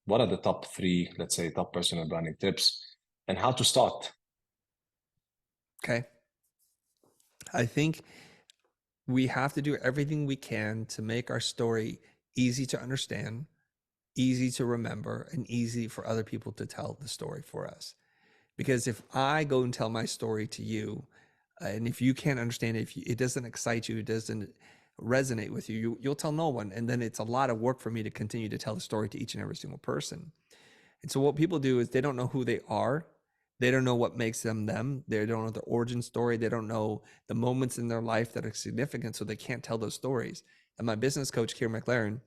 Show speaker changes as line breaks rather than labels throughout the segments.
what are the top three, let's say, top personal branding tips and how to start?
Okay. I think we have to do everything we can to make our story easy to understand, easy to remember, and easy for other people to tell the story for us. Because if I go and tell my story to you, and if you can't understand it, if it doesn't excite you, it doesn't resonate with you, you'll tell no one. And then it's a lot of work for me to continue to tell the story to each and every single person. And so what people do is they don't know who they are. They don't know what makes them them. They don't know the origin story. They don't know the moments in their life that are significant, so they can't tell those stories. And my business coach, Kieran McLaren,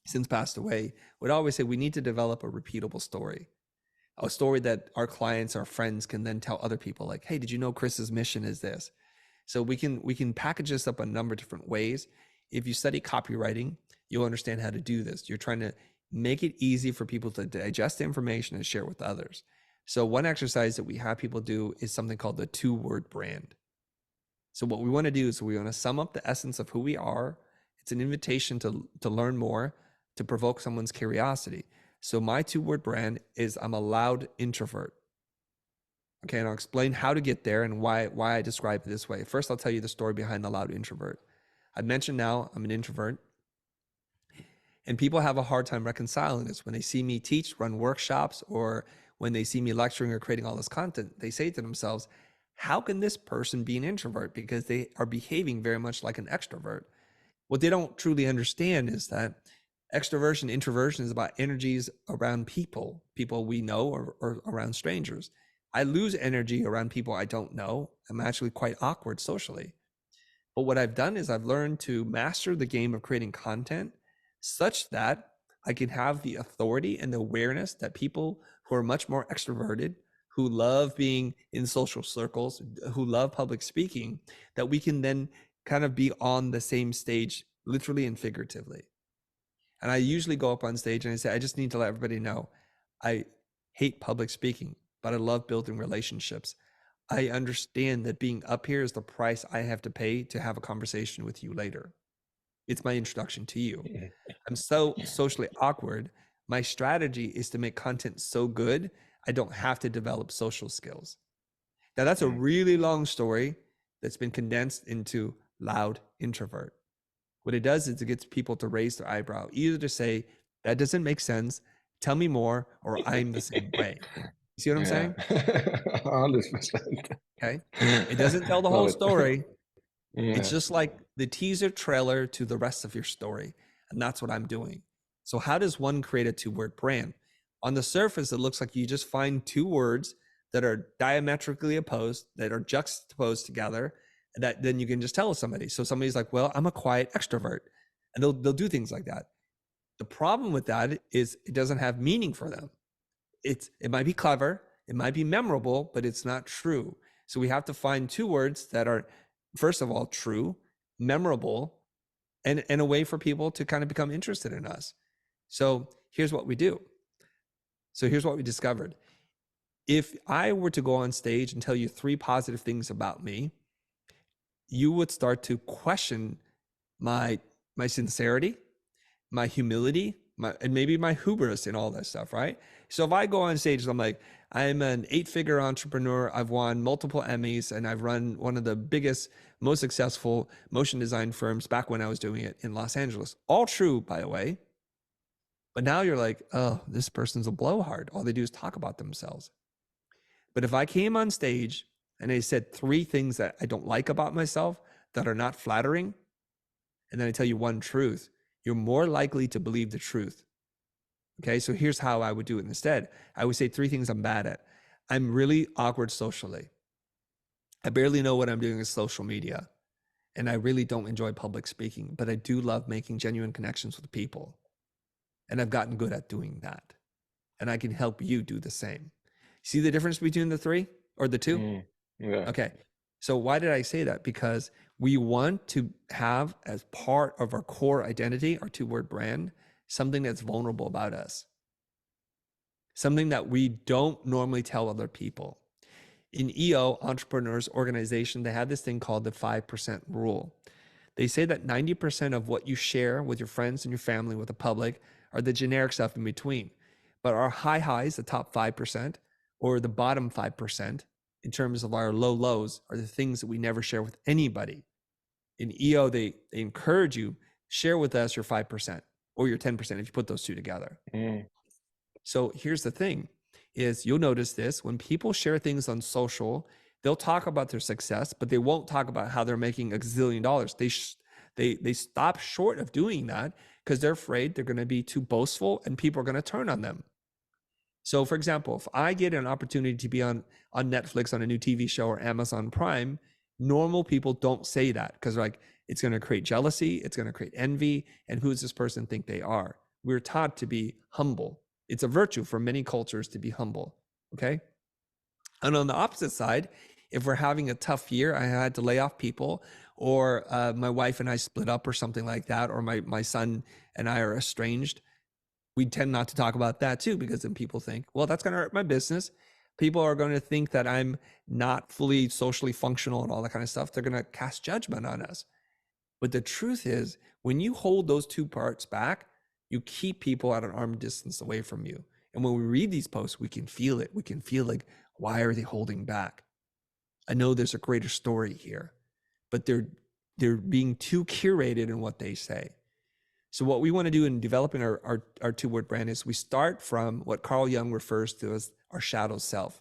since passed away, would always say we need to develop a repeatable story, a story that our clients, our friends can then tell other people, like, hey, did you know Chris's mission is this? So we can package this up a number of different ways. If you study copywriting, you'll understand how to do this. You're trying to make it easy for people to digest the information and share it with others. So one exercise that we have people do is something called the 2-word brand. So what we want to do is we want to sum up the essence of who we are. It's an invitation to learn more, to provoke someone's curiosity. So my 2-word brand is I'm a loud introvert. Okay, and I'll explain how to get there and why I describe it this way. First, I'll tell you the story behind the loud introvert. I mentioned now I'm an introvert, and people have a hard time reconciling this. When they see me teach, run workshops, or when they see me lecturing or creating all this content, they say to themselves, how can this person be an introvert? Because they are behaving very much like an extrovert. What they don't truly understand is that extroversion, introversion is about energies around people we know or around strangers. I lose energy around people I don't know. I'm actually quite awkward socially. But what I've done is I've learned to master the game of creating content such that I can have the authority and the awareness that people who are much more extroverted, who love being in social circles, who love public speaking, that we can then kind of be on the same stage, literally and figuratively. And I usually go up on stage and I say, I just need to let everybody know I hate public speaking, but I love building relationships. I understand that being up here is the price I have to pay to have a conversation with you later. It's my introduction to you. I'm so socially awkward. My strategy is to make content so good, I don't have to develop social skills. Now, that's a really long story that's been condensed into loud introvert. What it does is it gets people to raise their eyebrow, either to say, that doesn't make sense, tell me more, or I'm the same way. You see what I'm saying?
100%.
Okay. It doesn't tell the
Love
whole
it.
story. It's
Yeah.
just like the teaser trailer to the rest of your story. And that's what I'm doing. So how does one create a 2-word brand? On the surface, it looks like you just find 2 words that are diametrically opposed, that are juxtaposed together, that then you can just tell somebody. So somebody's like, well, I'm a quiet extrovert. And they'll do things like that. The problem with that is it doesn't have meaning for them. It might be clever, it might be memorable, but it's not true. So we have to find 2 words that are, first of all, true, memorable, and a way for people to kind of become interested in us. So here's what we do. So here's what we discovered. If I were to go on stage and tell you 3 positive things about me, you would start to question my sincerity, my humility, and maybe my hubris and all that stuff, right? So if I go on stage and I'm like, I'm an 8-figure entrepreneur, I've won multiple Emmys, and I've run one of the biggest, most successful motion design firms back when I was doing it in Los Angeles. All true, by the way. But now you're like, oh, this person's a blowhard. All they do is talk about themselves. But if I came on stage and I said 3 things that I don't like about myself that are not flattering, and then I tell you one truth, you're more likely to believe the truth. Okay, so here's how I would do it instead. I would say 3 things I'm bad at. I'm really awkward socially. I barely know what I'm doing with social media. And I really don't enjoy public speaking, but I do love making genuine connections with people. And I've gotten good at doing that. And I can help you do the same. See the difference between the 3 or the 2?
Yeah.
Okay. So why did I say that? Because we want to have as part of our core identity, our 2-word brand, something that's vulnerable about us. Something that we don't normally tell other people. In EO, Entrepreneurs Organization, they have this thing called the 5% rule. They say that 90% of what you share with your friends and your family, with the public, are the generic stuff in between. But our high highs, the top 5%, or the bottom 5%, in terms of our low lows, are the things that we never share with anybody. In EO, they encourage you, share with us your 5% or your 10% if you put those two together. So here's the thing is you'll notice this when people share things on social, they'll talk about their success, but they won't talk about how they're making a gazillion dollars. They stop short of doing that because they're afraid they're going to be too boastful and people are going to turn on them. So for example, if I get an opportunity to be on Netflix on a new TV show or Amazon Prime, normal people don't say that because like it's going to create jealousy, it's going to create envy, and who does this person think they are? We're taught to be humble. It's a virtue for many cultures to be humble, okay? And on the opposite side, if we're having a tough year, I had to lay off people, or my wife and I split up or something like that, or my son and I are estranged, we tend not to talk about that too, because then people think, well, that's going to hurt my business. People are going to think that I'm not fully socially functional and all that kind of stuff. They're going to cast judgment on us. But the truth is, when you hold those two parts back, you keep people at an arm distance away from you. And when we read these posts, we can feel it. We can feel like, why are they holding back? I know there's a greater story here, but they're being too curated in what they say. So what we want to do in developing our two-word brand is we start from what Carl Jung refers to as our shadow self,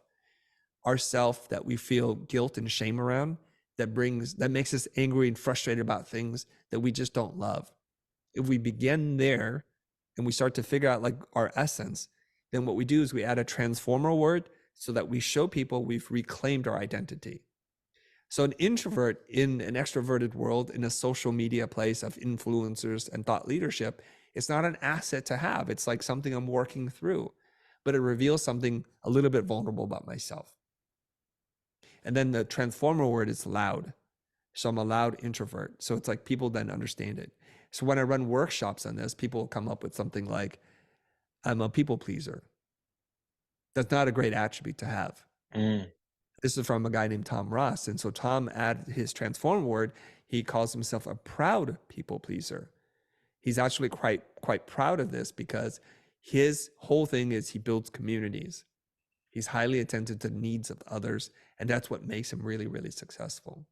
our self that we feel guilt and shame around, that makes us angry and frustrated about things that we just don't love. If we begin there and we start to figure out like our essence, then what we do is we add a transformer word so that we show people we've reclaimed our identity. So an introvert in an extroverted world, in a social media place of influencers and thought leadership, it's not an asset to have. It's like something I'm working through, but it reveals something a little bit vulnerable about myself. And then the transformer word is loud. So I'm a loud introvert. So it's like people then understand it. So when I run workshops on this, people come up with something like, I'm a people pleaser. That's not a great attribute to have. This is from a guy named Tom Ross. And so Tom added his transform word. He calls himself a proud people pleaser. He's actually quite proud of this because his whole thing is he builds communities. He's highly attentive to the needs of others. And that's what makes him really, really successful.